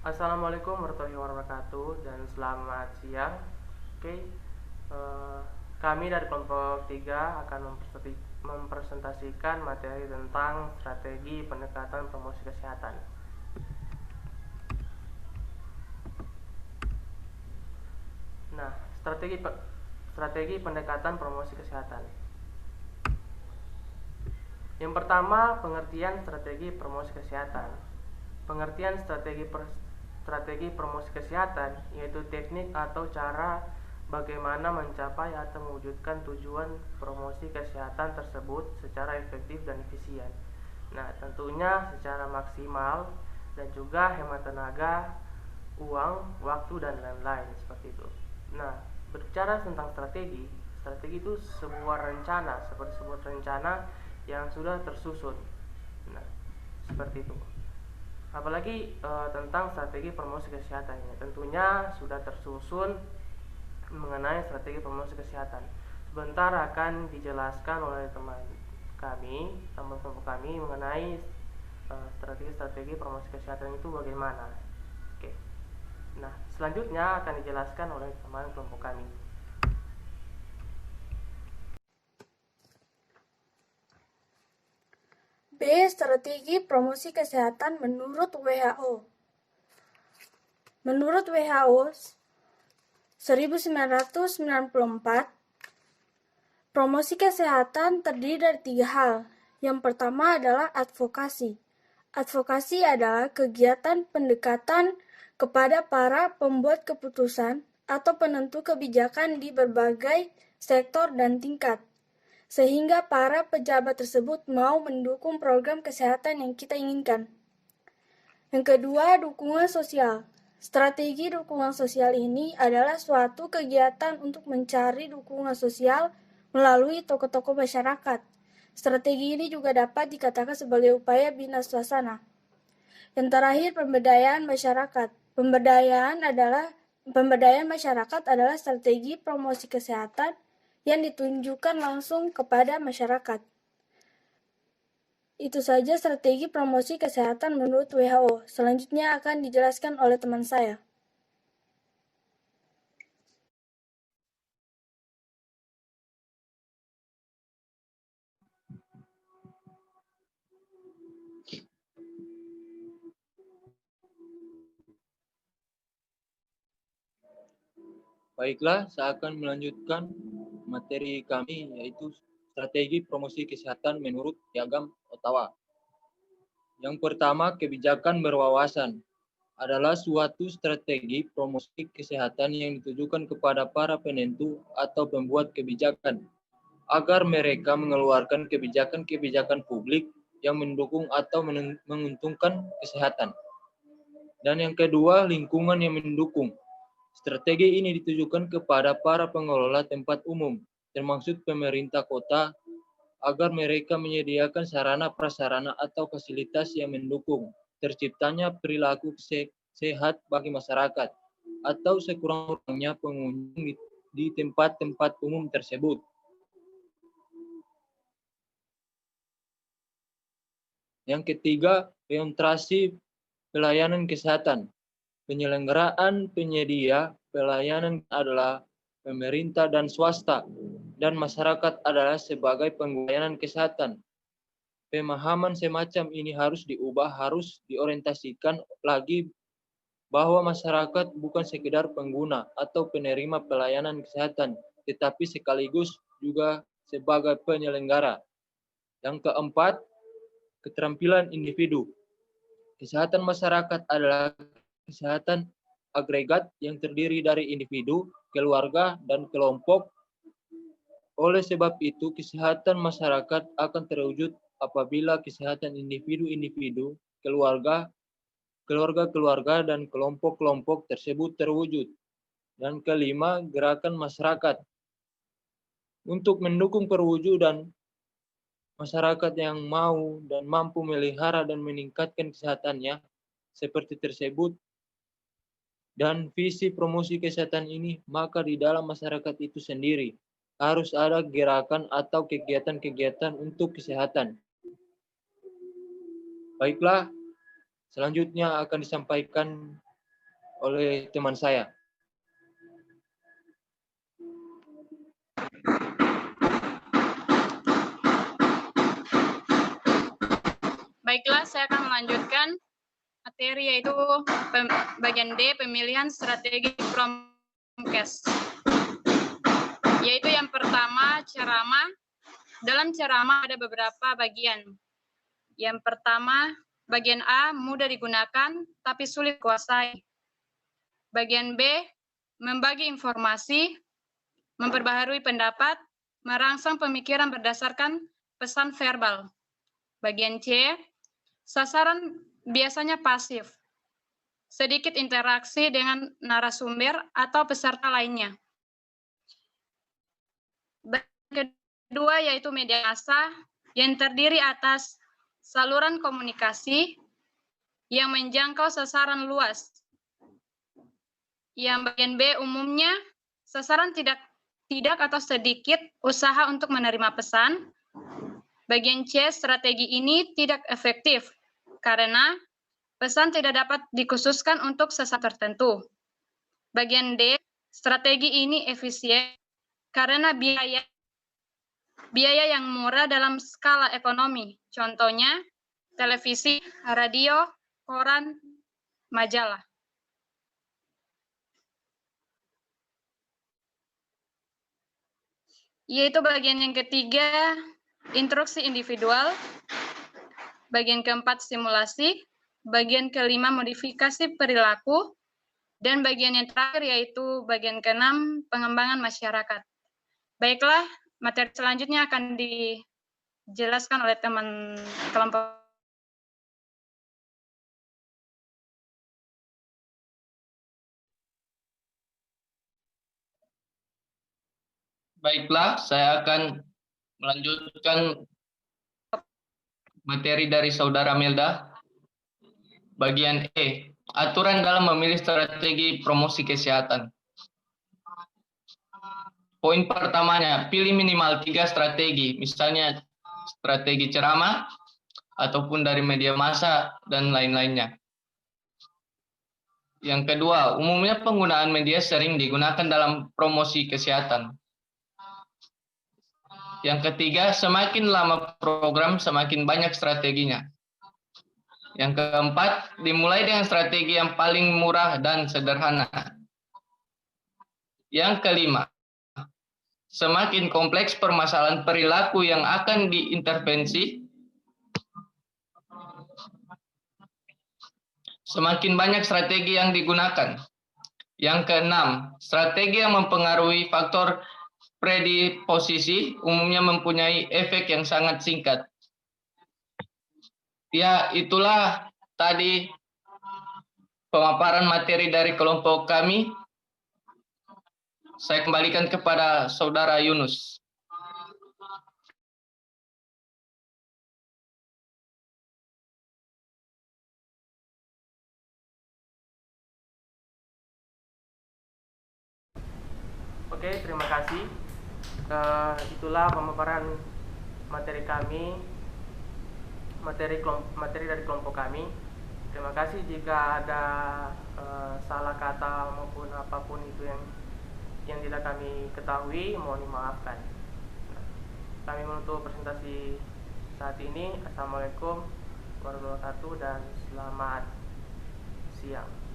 Assalamualaikum warahmatullahi wabarakatuh dan selamat siang. Oke, eh, kami dari kelompok 3 akan mempresentasikan materi tentang strategi pendekatan promosi kesehatan. Nah, strategi pendekatan promosi kesehatan. Yang pertama, pengertian strategi promosi kesehatan. Pengertian strategi promosi kesehatan yaitu teknik atau cara bagaimana mencapai atau mewujudkan tujuan promosi kesehatan tersebut secara efektif dan efisien. Nah, tentunya secara maksimal dan juga hemat tenaga, uang, waktu dan lain-lain seperti itu. Nah, berbicara tentang strategi itu seperti sebuah rencana yang sudah tersusun. Nah, seperti itu. Apalagi tentang strategi promosi kesehatan ini, tentunya sudah tersusun mengenai strategi promosi kesehatan. Sebentar akan dijelaskan oleh teman kelompok kami mengenai strategi-strategi promosi kesehatan itu bagaimana. Oke. Nah, selanjutnya akan dijelaskan oleh teman kelompok kami. B. Strategi promosi kesehatan menurut WHO. Menurut WHO 1994, promosi kesehatan terdiri dari 3 hal. Yang pertama adalah advokasi. Advokasi adalah kegiatan pendekatan kepada para pembuat keputusan atau penentu kebijakan di berbagai sektor dan tingkat, sehingga para pejabat tersebut mau mendukung program kesehatan yang kita inginkan. Yang kedua, dukungan sosial. Strategi dukungan sosial ini adalah suatu kegiatan untuk mencari dukungan sosial melalui tokoh-tokoh masyarakat. Strategi ini juga dapat dikatakan sebagai upaya bina suasana. Yang terakhir, pemberdayaan masyarakat. Pemberdayaan masyarakat adalah strategi promosi kesehatan yang ditunjukkan langsung kepada masyarakat. Itu saja strategi promosi kesehatan menurut WHO. Selanjutnya akan dijelaskan oleh teman saya. Baiklah, saya akan melanjutkan materi kami, yaitu strategi promosi kesehatan menurut Piagam Ottawa. Yang pertama, kebijakan berwawasan adalah suatu strategi promosi kesehatan yang ditujukan kepada para penentu atau pembuat kebijakan agar mereka mengeluarkan kebijakan-kebijakan publik yang mendukung atau menguntungkan kesehatan. Dan yang kedua, lingkungan yang mendukung. Strategi ini ditujukan kepada para pengelola tempat umum, termasuk pemerintah kota, agar mereka menyediakan sarana prasarana atau fasilitas yang mendukung terciptanya perilaku sehat bagi masyarakat atau sekurang-kurangnya pengunjung di tempat-tempat umum tersebut. Yang ketiga, penetrasi pelayanan kesehatan. Penyelenggaraan penyedia pelayanan adalah pemerintah dan swasta, dan masyarakat adalah sebagai pelayanan kesehatan. Pemahaman semacam ini harus diubah, harus diorientasikan lagi bahwa masyarakat bukan sekedar pengguna atau penerima pelayanan kesehatan, tetapi sekaligus juga sebagai penyelenggara. Yang keempat, keterampilan individu. Kesehatan masyarakat adalah kesehatan agregat yang terdiri dari individu, keluarga, dan kelompok. Oleh sebab itu, kesehatan masyarakat akan terwujud apabila kesehatan individu-individu, keluarga-keluarga, dan kelompok-kelompok tersebut terwujud. Dan kelima, gerakan masyarakat. Untuk mendukung perwujudan masyarakat yang mau dan mampu melihara dan meningkatkan kesehatannya, seperti tersebut, dan visi promosi kesehatan ini, maka di dalam masyarakat itu sendiri harus ada gerakan atau kegiatan-kegiatan untuk kesehatan. Baiklah, selanjutnya akan disampaikan oleh teman saya. Baiklah, saya akan melanjutkan materi yaitu bagian D, pemilihan strategi Promkes. Yaitu yang pertama, ceramah. Dalam ceramah ada beberapa bagian. Yang pertama, bagian A, mudah digunakan tapi sulit kuasai. Bagian B, membagi informasi, memperbaharui pendapat, merangsang pemikiran berdasarkan pesan verbal. Bagian C, sasaran biasanya pasif, sedikit interaksi dengan narasumber atau peserta lainnya. Bagian kedua yaitu media massa yang terdiri atas saluran komunikasi yang menjangkau sasaran luas. Yang bagian B umumnya sasaran tidak atau sedikit usaha untuk menerima pesan. Bagian C, strategi ini tidak efektif karena pesan tidak dapat dikhususkan untuk sasaran tertentu. Bagian D, strategi ini efisien karena biaya yang murah dalam skala ekonomi. Contohnya, televisi, radio, koran, majalah. Yaitu bagian yang ketiga, instruksi individual. Bagian keempat, simulasi. Bagian kelima, modifikasi perilaku. Dan bagian yang terakhir yaitu bagian keenam, pengembangan masyarakat. Baiklah, materi selanjutnya akan dijelaskan oleh teman kelompok. Baiklah, saya akan melanjutkan materi dari Saudara Melda. Bagian E, aturan dalam memilih strategi promosi kesehatan. Poin pertamanya, pilih minimal 3 strategi, misalnya strategi ceramah, ataupun dari media massa, dan lain-lainnya. Yang kedua, umumnya penggunaan media sering digunakan dalam promosi kesehatan. Yang ketiga, semakin lama program, semakin banyak strateginya. Yang keempat, dimulai dengan strategi yang paling murah dan sederhana. Yang kelima, semakin kompleks permasalahan perilaku yang akan diintervensi, semakin banyak strategi yang digunakan. Yang keenam, strategi yang mempengaruhi faktor predisposisi umumnya mempunyai efek yang sangat singkat. Ya, itulah tadi pemaparan materi dari kelompok kami. Saya kembalikan kepada Saudara Yunus. Oke, terima kasih. Itulah pemaparan materi kami, materi dari kelompok kami. Terima kasih jika ada salah kata maupun apapun itu yang tidak kami ketahui, mohon dimaafkan. Kami menutup presentasi saat ini. Assalamualaikum warahmatullahi wabarakatuh dan selamat siang.